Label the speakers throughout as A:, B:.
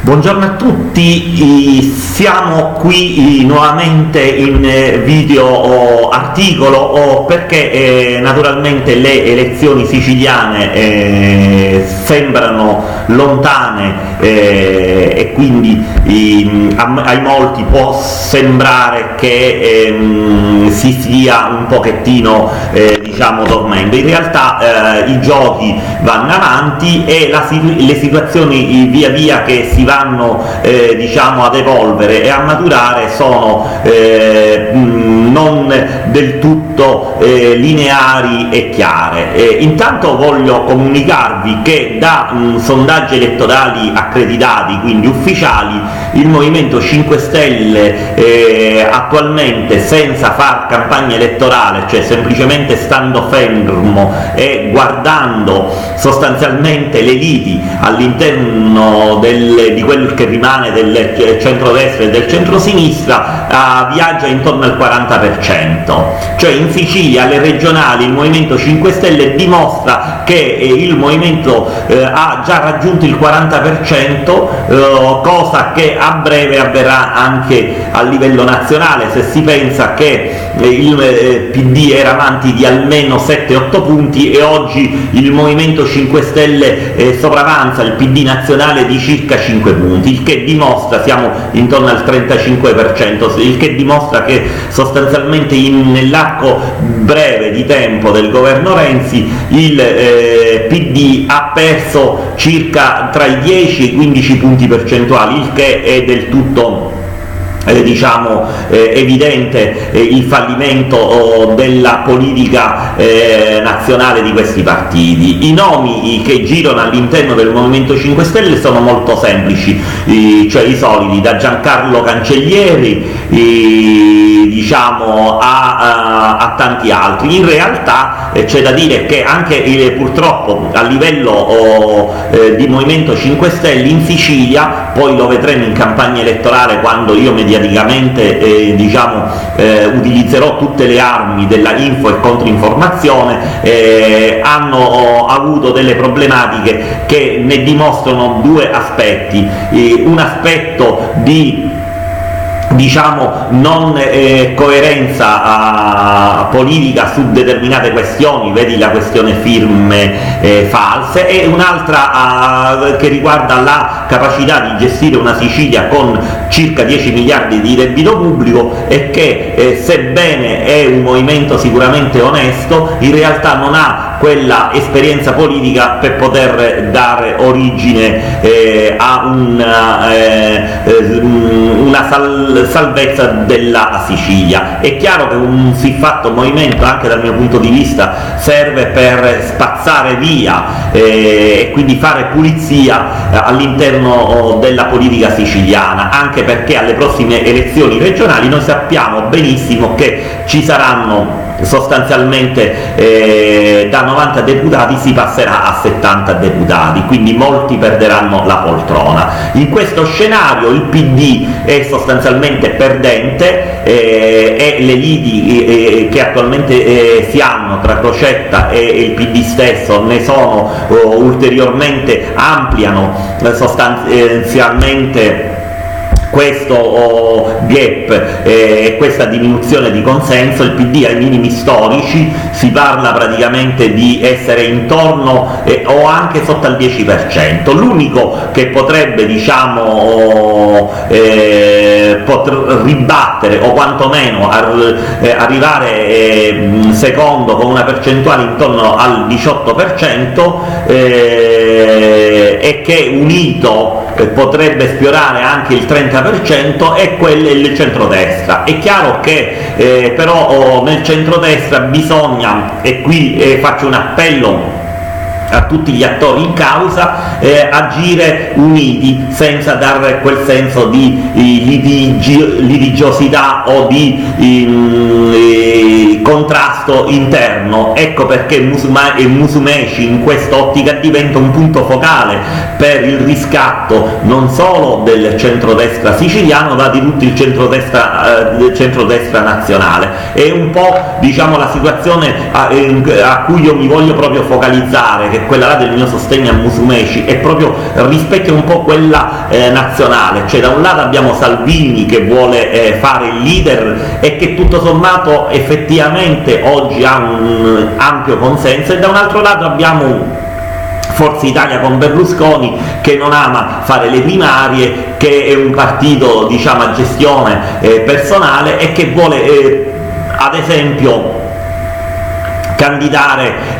A: Buongiorno a tutti, siamo qui nuovamente in video articolo perché naturalmente le elezioni siciliane sembrano lontane e quindi ai molti può sembrare che si stia un pochettino diciamo dormendo. In realtà i giochi vanno avanti e le situazioni via via che si vanno diciamo ad evolvere e a maturare sono non del tutto lineari e chiare. Intanto voglio comunicarvi che da sondaggi elettorali accreditati, quindi ufficiali, il Movimento 5 Stelle attualmente, senza far campagna elettorale, cioè semplicemente stando fermo e guardando sostanzialmente le liti all'interno di quel che rimane del centrodestra e del centrosinistra, viaggia intorno al 40%. Cioè in Sicilia alle regionali il Movimento 5 Stelle dimostra che il movimento ha già raggiunto il 40%, cosa che a breve avverrà anche a livello nazionale, se si pensa che il PD era avanti di almeno 7-8 punti e oggi il Movimento 5 Stelle sopravanza il PD nazionale di circa 5 punti, il che dimostra, siamo intorno al 35%, il che dimostra che sostanzialmente nell'arco breve di tempo del governo Renzi il PD ha perso circa tra i 10 e i 15 punti percentuali, il che è del tutto diciamo evidente il fallimento della politica nazionale di questi partiti. I nomi che girano all'interno del Movimento 5 Stelle sono molto semplici, cioè i soliti, da Giancarlo Cancellieri diciamo a tanti altri. In realtà c'è da dire che anche purtroppo a livello di Movimento 5 Stelle in Sicilia, poi lo vedremo in campagna elettorale quando io mediaticamente diciamo utilizzerò tutte le armi della info e controinformazione, hanno avuto delle problematiche che ne dimostrano due aspetti: un aspetto di diciamo non coerenza politica su determinate questioni, vedi la questione firme false, e un'altra che riguarda la capacità di gestire una Sicilia con circa 10 miliardi di debito pubblico e che sebbene è un movimento sicuramente onesto, in realtà non ha quella esperienza politica per poter dare origine a una salvezza della Sicilia. È chiaro che un siffatto movimento, anche dal mio punto di vista, serve per spazzare via e quindi fare pulizia all'interno della politica siciliana, anche perché alle prossime elezioni regionali noi sappiamo benissimo che ci saranno sostanzialmente da 90 deputati si passerà a 70 deputati, quindi molti perderanno la poltrona. In questo scenario il PD è sostanzialmente perdente e le liti che attualmente si hanno tra Crocetta e il PD stesso ne sono ulteriormente ampliano sostanzialmente questo gap e questa diminuzione di consenso. Il PD ai minimi storici, si parla praticamente di essere intorno o anche sotto al 10%. L'unico che potrebbe diciamo ribattere o quantomeno arrivare secondo con una percentuale intorno al 18% e che unito potrebbe sfiorare anche il 30%, è il centrodestra. È chiaro che però nel centrodestra bisogna, e qui faccio un appello a tutti gli attori in causa, agire uniti senza dare quel senso di litigiosità o di contrasto interno. Ecco perché Musumeci in quest'ottica diventa un punto focale per il riscatto non solo del centrodestra siciliano ma di tutto il centrodestra nazionale. È un po', diciamo, la situazione a cui io mi voglio proprio focalizzare, che è quella là del mio sostegno a Musumeci, e proprio rispecchia un po' quella nazionale. Cioè, da un lato abbiamo Salvini che vuole fare il leader e che tutto sommato effettivamente oggi ha un ampio consenso, e da un altro lato abbiamo Forza Italia con Berlusconi che non ama fare le primarie, che è un partito, diciamo, a gestione personale e che vuole ad esempio candidare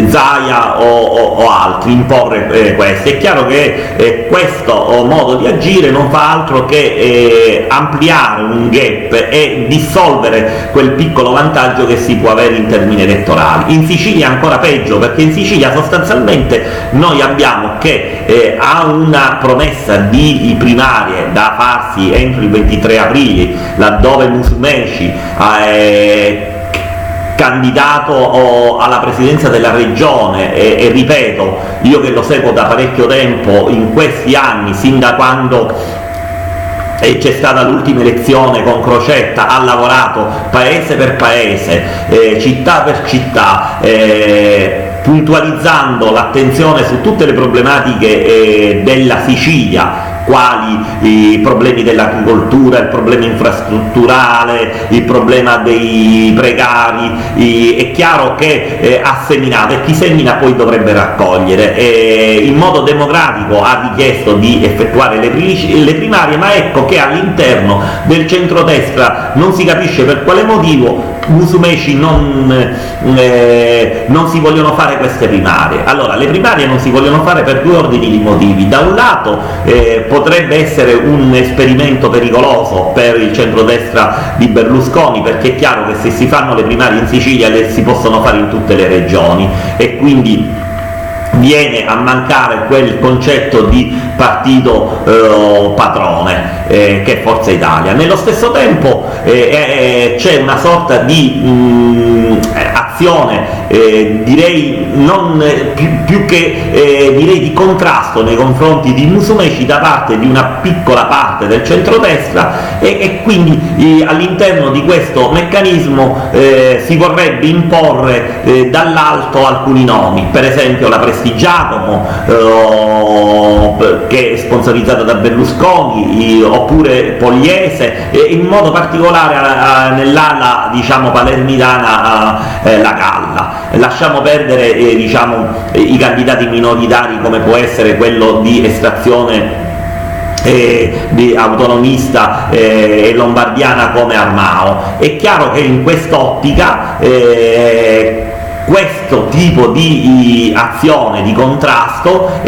A: Zaia o altri, imporre questo. È chiaro che questo modo di agire non fa altro che ampliare un gap e dissolvere quel piccolo vantaggio che si può avere in termini elettorali. In Sicilia è ancora peggio, perché in Sicilia sostanzialmente noi abbiamo che ha una promessa di primarie da farsi entro il 23 aprile, laddove Musumeci candidato alla presidenza della regione, e ripeto, io che lo seguo da parecchio tempo, in questi anni, sin da quando c'è stata l'ultima elezione con Crocetta, ha lavorato paese per paese, città per città, puntualizzando l'attenzione su tutte le problematiche della Sicilia, quali i problemi dell'agricoltura, il problema infrastrutturale, il problema dei precari. È chiaro che ha seminato, e chi semina poi dovrebbe raccogliere. In modo democratico ha richiesto di effettuare le primarie, ma ecco che all'interno del centrodestra non si capisce per quale motivo Musumeci non si vogliono fare queste primarie. Allora, le primarie non si vogliono fare per due ordini di motivi. Da un lato potrebbe essere un esperimento pericoloso per il centrodestra di Berlusconi, perché è chiaro che se si fanno le primarie in Sicilia le si possono fare in tutte le regioni, e quindi viene a mancare quel concetto di partito padrone che è Forza Italia. Nello stesso tempo c'è una sorta di azione, direi non più che direi di contrasto nei confronti di Musumeci da parte di una piccola parte del centrodestra, e quindi all'interno di questo meccanismo si vorrebbe imporre dall'alto alcuni nomi, per esempio la Prestigiacomo, che è sponsorizzata da Berlusconi, oppure Pogliese, e in modo particolare nell'ala, diciamo, palermitana la Galla. Lasciamo perdere diciamo, i candidati minoritari, come può essere quello di estrazione di autonomista e lombardiana come Armao. È chiaro che in quest'ottica questo tipo di azione di contrasto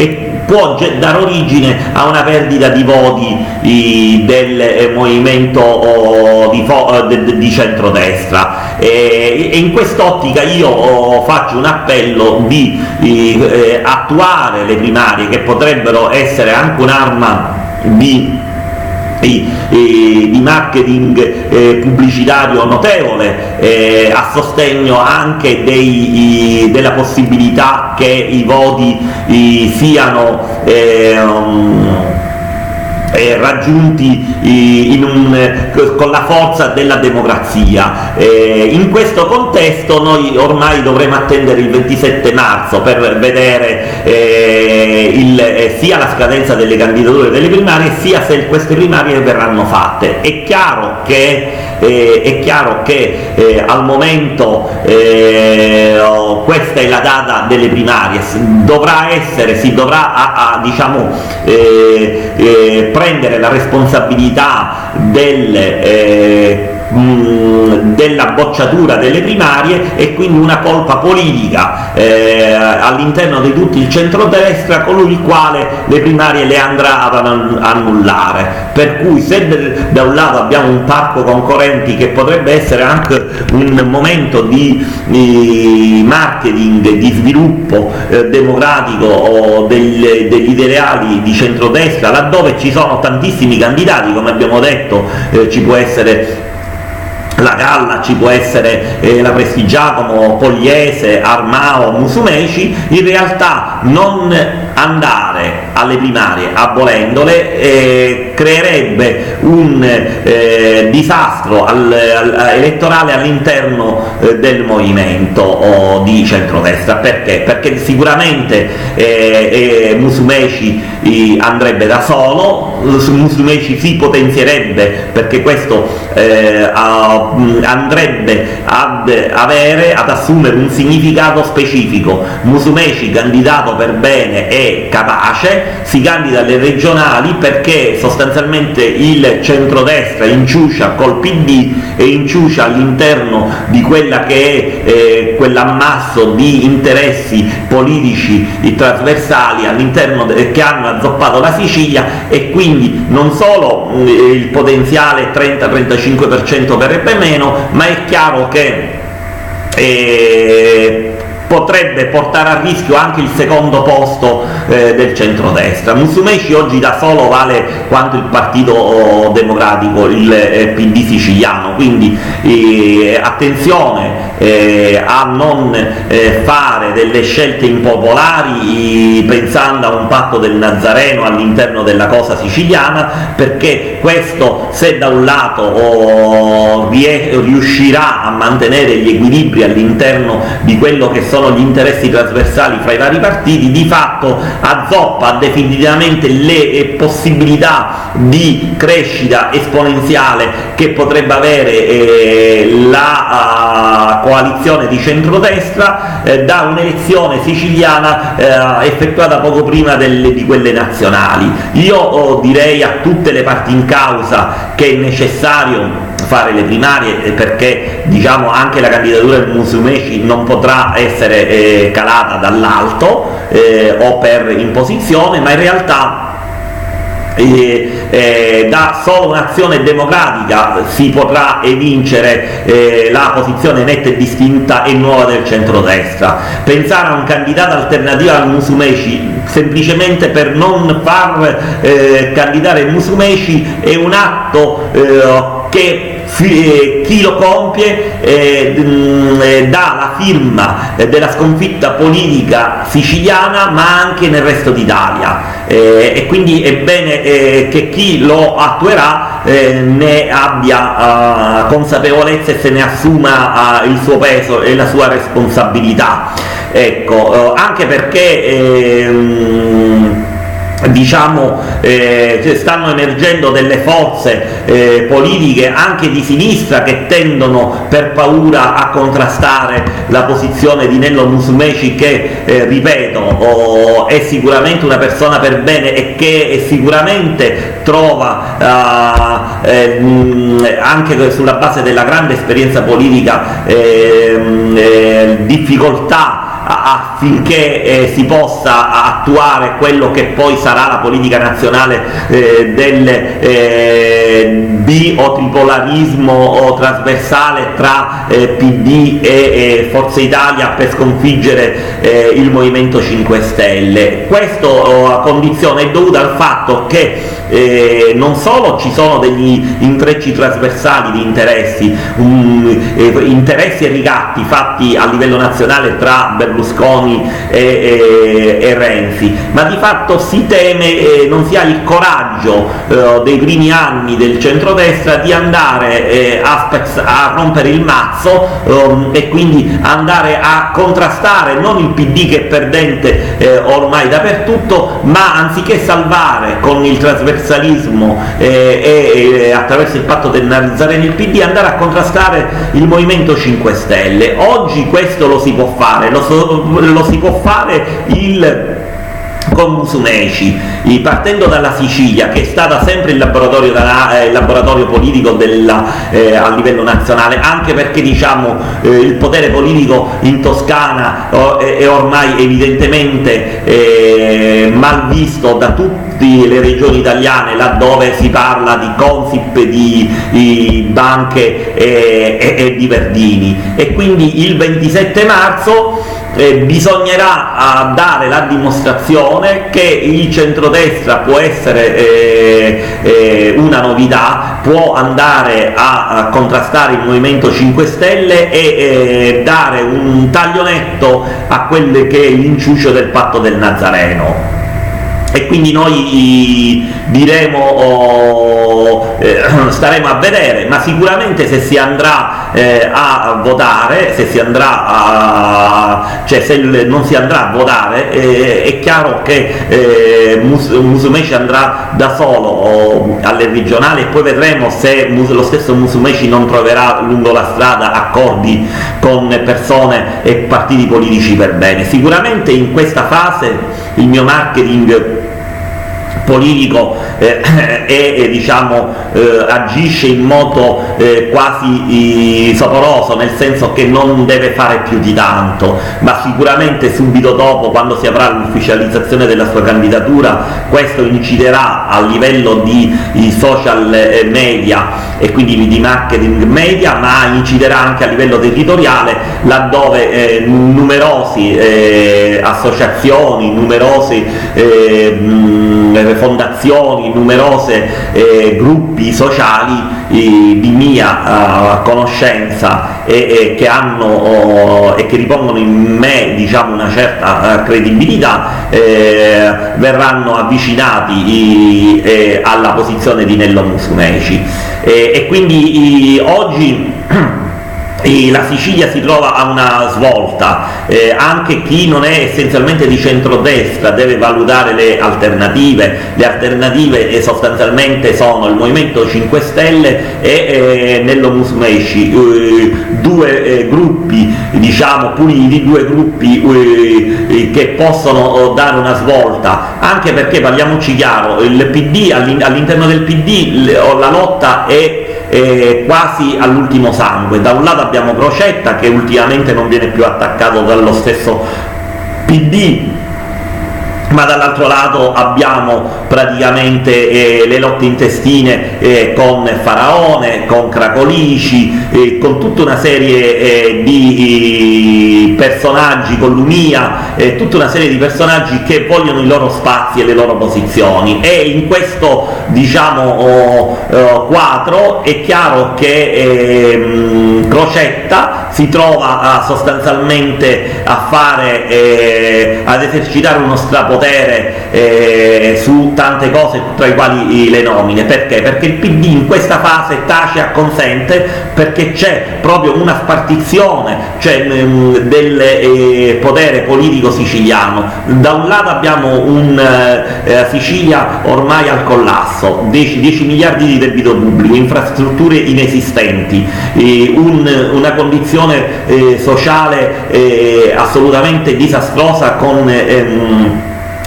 A: può dare origine a una perdita di voti del movimento di centrodestra, e in quest'ottica io faccio un appello di attuare le primarie, che potrebbero essere anche un'arma di marketing pubblicitario notevole, a sostegno anche della possibilità che i voti siano raggiunti con la forza della democrazia. In questo contesto noi ormai dovremo attendere il 27 marzo per vedere sia la scadenza delle candidature delle primarie, sia se queste primarie verranno fatte. È chiaro che al momento questa è la data delle primarie, si dovrà diciamo prendere la responsabilità della bocciatura delle primarie, e quindi una colpa politica all'interno di tutto il centrodestra, colui il quale le primarie le andrà ad annullare. Per cui se da un lato abbiamo un parco concorrenti che potrebbe essere anche un momento di marketing, di sviluppo democratico degli ideali di centrodestra, laddove ci sono tantissimi candidati, come abbiamo detto, ci può essere la Galla, ci può essere la Prestigiacomo, Pogliese, Armao, Musumeci. In realtà non andare alle primarie abolendole creerebbe un disastro elettorale all'interno del movimento di centrodestra. Perché? Perché sicuramente Musumeci andrebbe da solo, Musumeci si potenzierebbe, perché questo andrebbe ad assumere un significato specifico. Musumeci, candidato per bene e capace, si candida alle regionali perché sostanzialmente il centrodestra inciucia col PD e inciucia all'interno di quella che è quell'ammasso di interessi politici trasversali all'interno che hanno azzoppato la Sicilia, e quindi non solo il potenziale 30-35% verrebbe meno, ma è chiaro che potrebbe portare a rischio anche il secondo posto del centrodestra. Musumeci oggi da solo vale quanto il Partito Democratico, il PD siciliano, quindi attenzione a non fare delle scelte impopolari pensando a un patto del Nazareno all'interno della cosa siciliana, perché questo, se da un lato riuscirà a mantenere gli equilibri all'interno di quello che sono gli interessi trasversali fra i vari partiti, di fatto azzoppa definitivamente le possibilità di crescita esponenziale che potrebbe avere la coalizione di centrodestra da un'elezione siciliana effettuata poco prima di quelle nazionali. Io direi a tutte le parti in causa che è necessario fare le primarie, perché diciamo anche la candidatura di Musumeci non potrà essere calata dall'alto o per imposizione, ma in realtà da solo un'azione democratica si potrà evincere la posizione netta e distinta e nuova del centrodestra. Pensare a un candidato alternativo al Musumeci semplicemente per non far candidare Musumeci è un atto che chi lo compie dà la firma della sconfitta politica siciliana, ma anche nel resto d'Italia, e quindi è bene che chi lo attuerà ne abbia consapevolezza e se ne assuma il suo peso e la sua responsabilità. Ecco, anche perché diciamo stanno emergendo delle forze politiche anche di sinistra che tendono per paura a contrastare la posizione di Nello Musumeci, che ripeto è sicuramente una persona per bene e che sicuramente trova anche sulla base della grande esperienza politica difficoltà affinché si possa attuare quello che poi sarà la politica nazionale del bi o tripolarismo o trasversale tra PD e Forza Italia per sconfiggere il Movimento 5 Stelle. Questa condizione è dovuta al fatto che non solo ci sono degli intrecci trasversali di interessi, interessi e ricatti fatti a livello nazionale tra Berlusconi e Renzi, ma di fatto si teme non si ha il coraggio dei primi anni del centrodestra di andare a rompere il mazzo e quindi andare a contrastare non il PD che è perdente ormai dappertutto, ma anziché salvare con il trasversalismo e attraverso il patto del Nazareno il PD, andare a contrastare il Movimento 5 Stelle. Oggi questo lo si può fare, lo si può fare con Musumeci, partendo dalla Sicilia, che è stata sempre il laboratorio politico a livello nazionale, anche perché diciamo il potere politico in Toscana è ormai evidentemente mal visto da tutti tutte le regioni italiane laddove si parla di Consip, di banche e di Verdini, e quindi il 27 marzo bisognerà dare la dimostrazione che il centrodestra può essere una novità, può andare a contrastare il Movimento 5 Stelle e dare un taglio netto a quello che è l'inciucio del patto del Nazareno. E quindi noi diremo, staremo a vedere, ma sicuramente se si andrà a votare, se non si andrà a votare, è chiaro che Musumeci andrà da solo alle regionali, e poi vedremo se lo stesso Musumeci non troverà lungo la strada accordi con persone e partiti politici per bene. Sicuramente in questa fase il mio marketing politico agisce in modo quasi soporoso, nel senso che non deve fare più di tanto, ma sicuramente subito dopo, quando si avrà l'ufficializzazione della sua candidatura, questo inciderà a livello di social media e quindi di marketing media, ma inciderà anche a livello territoriale, laddove numerose associazioni, numerose fondazioni, numerose gruppi sociali di mia conoscenza e che ripongono in me, diciamo, una certa credibilità, verranno avvicinati alla posizione di Nello Musumeci, e quindi oggi la Sicilia si trova a una svolta, anche chi non è essenzialmente di centrodestra deve valutare le alternative sostanzialmente sono il Movimento 5 Stelle e Nello Musumeci, due gruppi, diciamo, puliti, due gruppi che possono dare una svolta, anche perché, parliamoci chiaro, il PD, all'interno del PD la lotta è quasi all'ultimo sangue. Da un lato abbiamo Crocetta, che ultimamente non viene più attaccato dallo stesso PD, ma dall'altro lato abbiamo praticamente le lotte intestine con Faraone, con Cracolici, con tutta una serie di personaggi, con Lumia, tutta una serie di personaggi che vogliono i loro spazi e le loro posizioni, e in questo, diciamo, quadro è chiaro che Crocetta si trova sostanzialmente ad esercitare uno strapotere su tante cose, tra i quali le nomine. Perché? Perché il PD in questa fase tace acconsente, perché c'è proprio una spartizione, del potere politico siciliano. Da un lato abbiamo Sicilia ormai al collasso, 10 miliardi di debito pubblico, infrastrutture inesistenti, una condizione sociale assolutamente disastrosa, con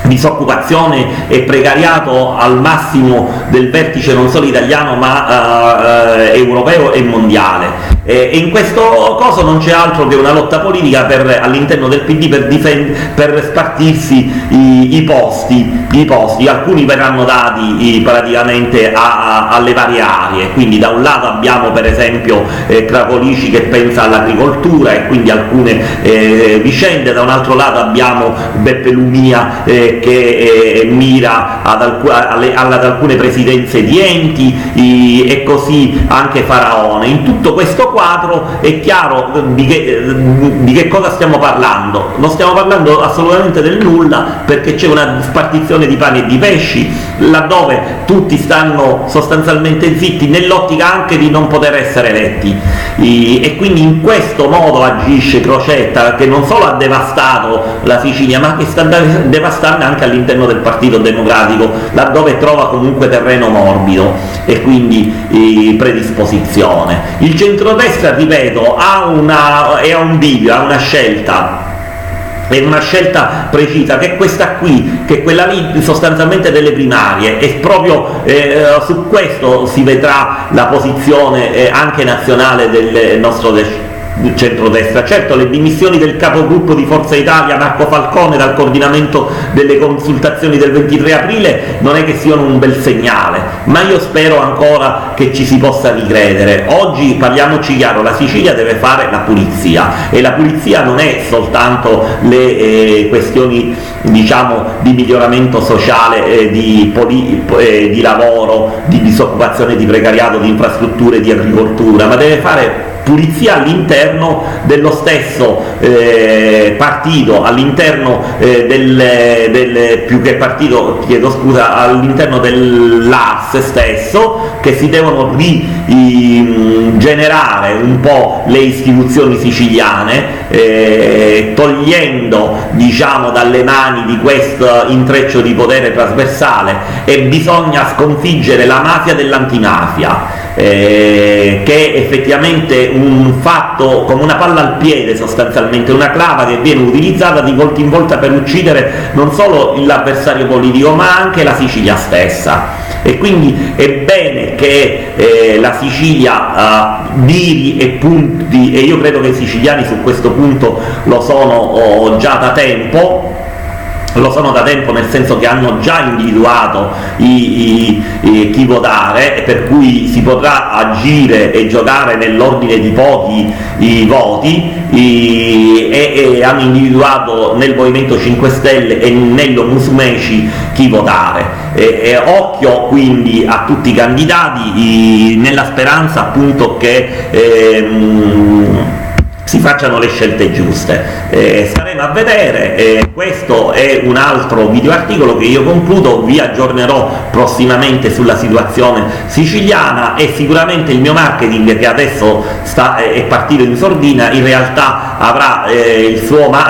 A: disoccupazione e precariato al massimo del vertice non solo italiano ma europeo e mondiale, e in questo coso non c'è altro che una lotta politica all'interno del PD per spartirsi i posti. Alcuni verranno dati praticamente alle varie aree, quindi da un lato abbiamo per esempio Cracolici che pensa all'agricoltura e quindi alcune vicende, da un altro lato abbiamo Beppe Lumia che mira ad alcune presidenze di enti, e così anche Faraone. In tutto questo quadro è chiaro di che cosa stiamo parlando. Non stiamo parlando assolutamente del nulla, perché c'è una spartizione di pani e di pesci, laddove tutti stanno sostanzialmente zitti, nell'ottica anche di non poter essere eletti, e quindi in questo modo agisce Crocetta, che non solo ha devastato la Sicilia, ma che sta devastando anche all'interno del Partito Democratico, laddove trova comunque terreno morbido e quindi predisposizione. Il centrodestra, ripeto, ha un bivio, ha una scelta. È una scelta precisa, che è questa qui, che è quella lì sostanzialmente delle primarie, e proprio su questo si vedrà la posizione anche nazionale del nostro centrodestra. Certo, le dimissioni del capogruppo di Forza Italia Marco Falcone dal coordinamento delle consultazioni del 23 aprile non è che siano un bel segnale, ma io spero ancora che ci si possa ricredere. Oggi, parliamoci chiaro, la Sicilia deve fare la pulizia, e la pulizia non è soltanto le questioni, diciamo, di miglioramento sociale, di lavoro, di disoccupazione, di precariato, di infrastrutture, di agricoltura, ma deve fare pulizia all'interno dello stesso partito, all'interno più che partito, chiedo scusa, all'interno dell'ARS stesso, che si devono rigenerare un po' le istituzioni siciliane, togliendo, diciamo, dalle mani di questo intreccio di potere trasversale, e bisogna sconfiggere la mafia dell'antimafia, che è effettivamente un fatto come una palla al piede, sostanzialmente una clava che viene utilizzata di volta in volta per uccidere non solo l'avversario politico ma anche la Sicilia stessa. E quindi è bene che la Sicilia miri e punti, e io credo che i siciliani su questo punto lo sono già da tempo, nel senso che hanno già individuato chi votare, per cui si potrà agire e giocare nell'ordine di pochi voti, e hanno individuato nel Movimento 5 Stelle e Nello Musumeci chi votare. Occhio quindi a tutti i candidati, nella speranza appunto che si facciano le scelte giuste. Staremo a vedere. Questo è un altro video articolo che io concludo, vi aggiornerò prossimamente sulla situazione siciliana, e sicuramente il mio marketing, che adesso è partito in sordina, in realtà avrà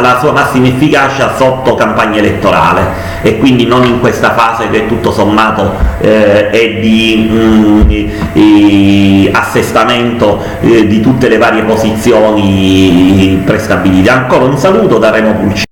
A: la sua massima efficacia sotto campagna elettorale, e quindi non in questa fase che tutto sommato è di assestamento di tutte le varie posizioni prestabilite. Ancora un saluto da Remo Pulci.